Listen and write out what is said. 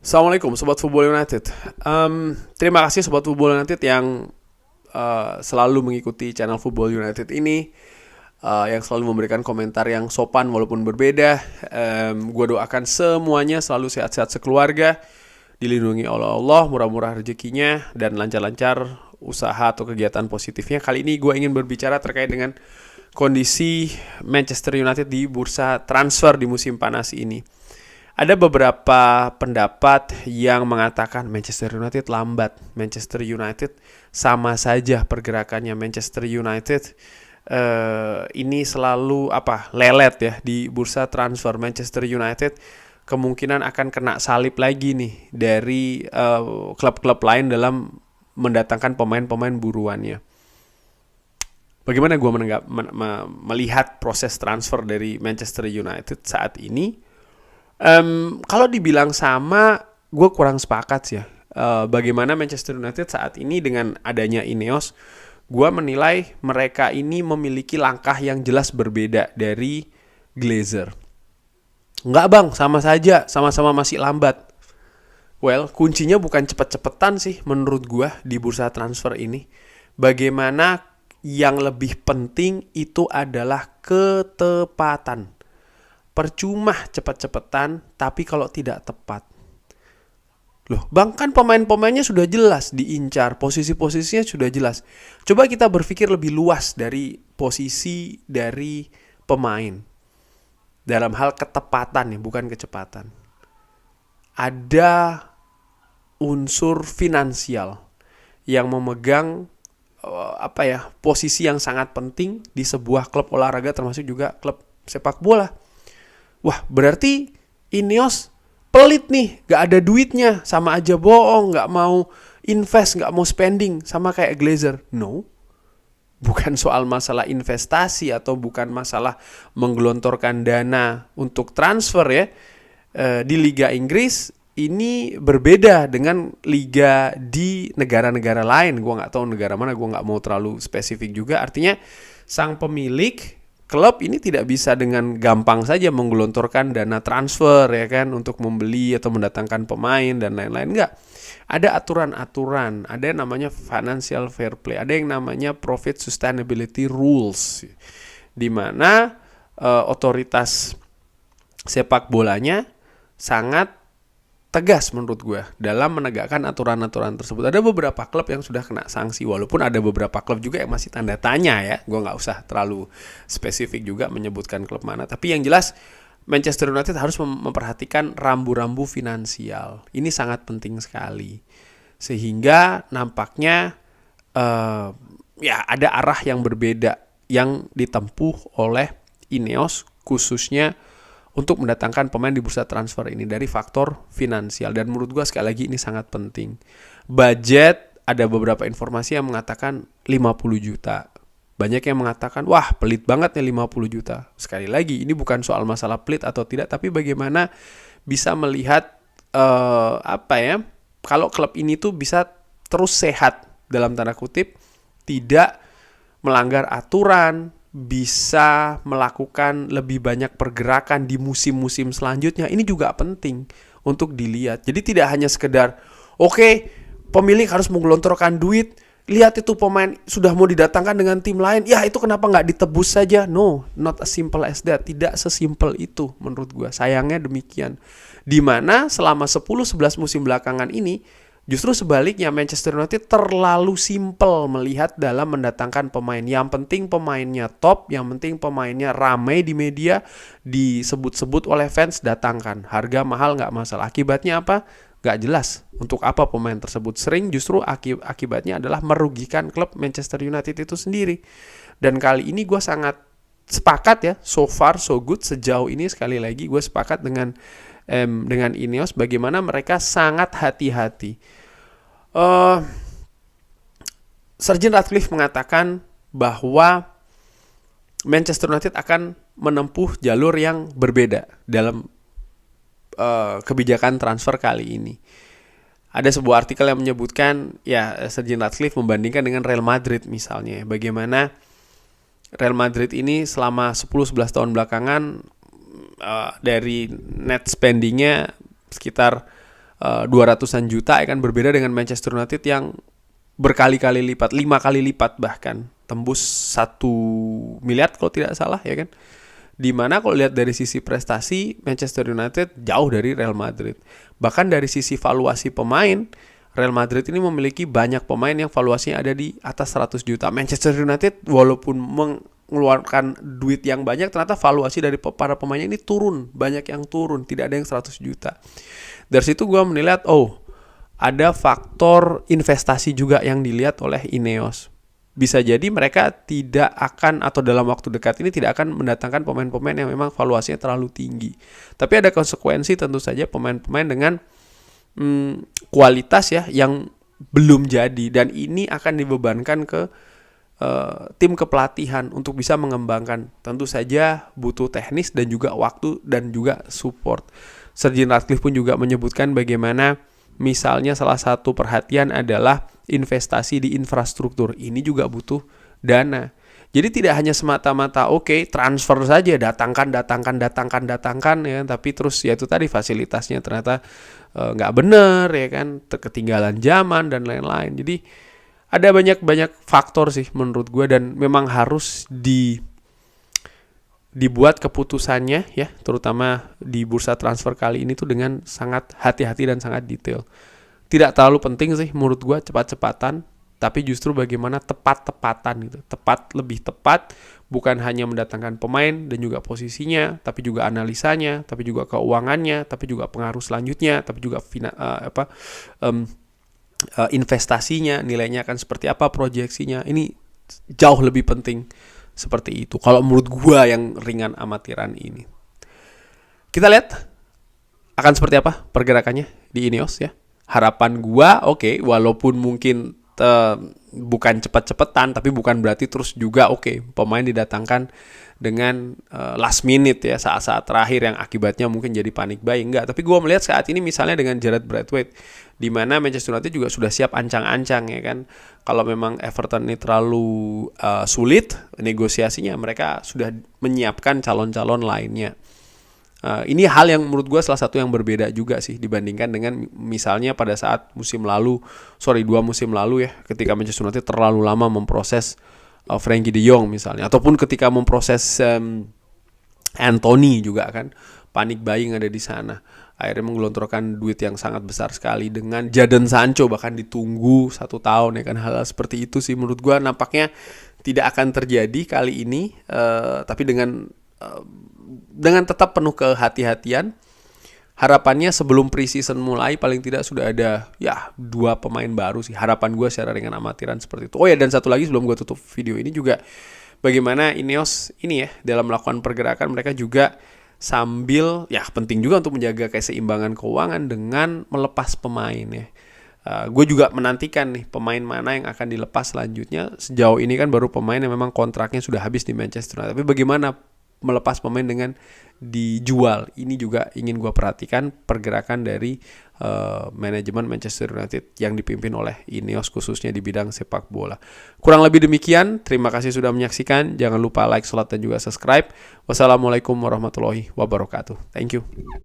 Assalamualaikum Sobat Football United. Terima kasih Sobat Football United yang selalu mengikuti channel Football United ini, yang selalu memberikan komentar yang sopan walaupun berbeda. Gue doakan semuanya selalu sehat-sehat sekeluarga, dilindungi oleh Allah, murah-murah rezekinya, dan lancar-lancar usaha atau kegiatan positifnya. Kali ini gue ingin berbicara terkait dengan kondisi Manchester United di bursa transfer di musim panas ini. Ada beberapa pendapat yang mengatakan Manchester United lambat, Manchester United sama saja pergerakannya. Manchester United ini selalu lelet ya di bursa transfer. Manchester United kemungkinan akan kena salib lagi nih dari klub-klub lain dalam mendatangkan pemain-pemain buruannya. Bagaimana gue melihat proses transfer dari Manchester United saat ini? Kalau dibilang sama, gue kurang sepakat sih ya. Bagaimana Manchester United saat ini dengan adanya Ineos, gue menilai mereka ini memiliki langkah yang jelas berbeda dari Glazer. Enggak bang, sama saja, sama-sama masih lambat. Well, kuncinya bukan cepet-cepetan sih menurut gue di bursa transfer ini. Bagaimana yang lebih penting itu adalah ketepatan. Percuma cepet-cepetan, tapi kalau tidak tepat. Loh, bang kan pemain-pemainnya sudah jelas diincar, posisi-posisinya sudah jelas. Coba kita berpikir lebih luas dari posisi dari pemain. Dalam hal ketepatan ya, bukan kecepatan. Ada unsur finansial yang memegang posisi yang sangat penting di sebuah klub olahraga, termasuk juga klub sepak bola. Wah, berarti Ineos pelit nih, gak ada duitnya, sama aja bohong, gak mau invest, gak mau spending, sama kayak Glazer. No, bukan soal masalah investasi atau bukan masalah menggelontorkan dana untuk transfer ya. Di Liga Inggris ini berbeda dengan liga di negara-negara lain. Gue gak tahu negara mana, gue gak mau terlalu spesifik juga. Artinya sang pemilik klub ini tidak bisa dengan gampang saja menggelontorkan dana transfer ya kan untuk membeli atau mendatangkan pemain dan lain-lain. Enggak. Ada aturan-aturan, ada yang namanya financial fair play, ada yang namanya profit sustainability rules, di mana otoritas sepak bolanya sangat tegas menurut gue dalam menegakkan aturan-aturan tersebut. Ada beberapa klub yang sudah kena sanksi, walaupun ada beberapa klub juga yang masih tanda tanya ya. Gue gak usah terlalu spesifik juga menyebutkan klub mana. Tapi yang jelas Manchester United harus memperhatikan rambu-rambu finansial. Ini sangat penting sekali. Sehingga nampaknya ada arah yang berbeda yang ditempuh oleh Ineos khususnya untuk mendatangkan pemain di bursa transfer ini dari faktor finansial. Dan menurut gue sekali lagi ini sangat penting. Budget, ada beberapa informasi yang mengatakan 50 juta. Banyak yang mengatakan, wah pelit banget nih 50 juta. Sekali lagi, ini bukan soal masalah pelit atau tidak, tapi bagaimana bisa melihat kalau klub ini tuh bisa terus sehat, dalam tanda kutip, tidak melanggar aturan, bisa melakukan lebih banyak pergerakan di musim-musim selanjutnya. Ini juga penting untuk dilihat. Jadi tidak hanya sekedar pemilik harus menggelontorkan duit, lihat itu pemain sudah mau didatangkan dengan tim lain, ya itu kenapa nggak ditebus saja. No, not as simple as that. Tidak sesimpel itu menurut gue. Sayangnya demikian. Dimana selama 10-11 musim belakangan ini justru sebaliknya, Manchester United terlalu simpel melihat dalam mendatangkan pemain. Yang penting pemainnya top, yang penting pemainnya ramai di media, disebut-sebut oleh fans, datangkan. Harga mahal nggak masalah. Akibatnya apa? Nggak jelas untuk apa pemain tersebut. Sering justru akibatnya adalah merugikan klub Manchester United itu sendiri. Dan kali ini gue sangat sepakat ya, so far so good. Sejauh ini sekali lagi gue sepakat dengan Ineos, bagaimana mereka sangat hati-hati. Sir Jim Ratcliffe mengatakan bahwa Manchester United akan menempuh jalur yang berbeda dalam kebijakan transfer kali ini. Ada sebuah artikel yang menyebutkan Sir Jim Ratcliffe membandingkan dengan Real Madrid misalnya, bagaimana Real Madrid ini selama 10-11 tahun belakangan dari net spendingnya sekitar 200-an juta ya kan, berbeda dengan Manchester United yang berkali-kali lipat, 5 kali lipat bahkan, tembus 1 miliar kalau tidak salah ya kan. Dimana kalau lihat dari sisi prestasi, Manchester United jauh dari Real Madrid. Bahkan dari sisi valuasi pemain, Real Madrid ini memiliki banyak pemain yang valuasinya ada di atas 100 juta. Manchester United walaupun mengeluarkan duit yang banyak, ternyata valuasi dari para pemainnya ini turun. Banyak yang turun, tidak ada yang 100 juta. Dari situ gue menilai, ada faktor investasi juga yang dilihat oleh Ineos. Bisa jadi mereka tidak akan, atau dalam waktu dekat ini tidak akan mendatangkan pemain-pemain yang memang valuasinya terlalu tinggi. Tapi ada konsekuensi tentu saja pemain-pemain dengan kualitas ya yang belum jadi, dan ini akan dibebankan ke tim kepelatihan untuk bisa mengembangkan. Tentu saja butuh teknis dan juga waktu dan juga support. Sir Jim Ratcliffe pun juga menyebutkan bagaimana misalnya salah satu perhatian adalah investasi di infrastruktur. Ini juga butuh dana. Jadi tidak hanya semata-mata transfer saja, datangkan ya, tapi terus ya itu tadi fasilitasnya ternyata nggak benar ya kan, ketinggalan zaman dan lain-lain. Jadi ada banyak faktor sih menurut gue, dan memang harus dibuat keputusannya ya, terutama di bursa transfer kali ini tuh dengan sangat hati-hati dan sangat detail. Tidak terlalu penting sih menurut gue cepat-cepatan, tapi justru bagaimana tepat-tepatan gitu. Lebih tepat, bukan hanya mendatangkan pemain dan juga posisinya, tapi juga analisanya, tapi juga keuangannya, tapi juga pengaruh selanjutnya, tapi juga investasinya, nilainya akan seperti apa, proyeksinya. Ini jauh lebih penting seperti itu kalau menurut gua yang ringan amatiran ini. Kita lihat akan seperti apa pergerakannya di Ineos ya. Harapan gua walaupun mungkin bukan cepet-cepetan, tapi bukan berarti terus juga pemain didatangkan dengan last minute ya, saat-saat terakhir yang akibatnya mungkin jadi panic buying. Enggak, tapi gue melihat saat ini misalnya dengan Gareth Braithwaite, di mana Manchester United juga sudah siap ancang-ancang ya kan. Kalau memang Everton ini terlalu sulit negosiasinya, mereka sudah menyiapkan calon-calon lainnya. Ini hal yang menurut gue salah satu yang berbeda juga sih dibandingkan dengan misalnya pada saat 2 musim lalu ya, ketika Manchester United terlalu lama memproses Frenkie de Jong misalnya, ataupun ketika memproses Anthony juga kan, panic buying ada di sana, akhirnya menggelontorkan duit yang sangat besar sekali. Dengan Jadon Sancho bahkan ditunggu 1 tahun ya kan. Hal seperti itu sih menurut gue nampaknya tidak akan terjadi kali ini, tapi dengan tetap penuh kehati-hatian. Harapannya sebelum pre-season mulai paling tidak sudah ada 2 pemain baru sih. Harapan gue secara ringan amatiran seperti itu. Dan satu lagi sebelum gue tutup video ini juga, bagaimana Ineos ini ya dalam melakukan pergerakan, mereka juga sambil penting juga untuk menjaga keseimbangan keuangan dengan melepas pemain ya. Gue juga menantikan nih pemain mana yang akan dilepas selanjutnya. Sejauh ini kan baru pemain yang memang kontraknya sudah habis di Manchester United. Tapi bagaimana melepas pemain dengan dijual, ini juga ingin gue perhatikan pergerakan dari manajemen Manchester United yang dipimpin oleh Ineos khususnya di bidang sepak bola. Kurang lebih demikian, terima kasih sudah menyaksikan. Jangan lupa like, share, dan juga subscribe. Wassalamualaikum warahmatullahi wabarakatuh. Thank you.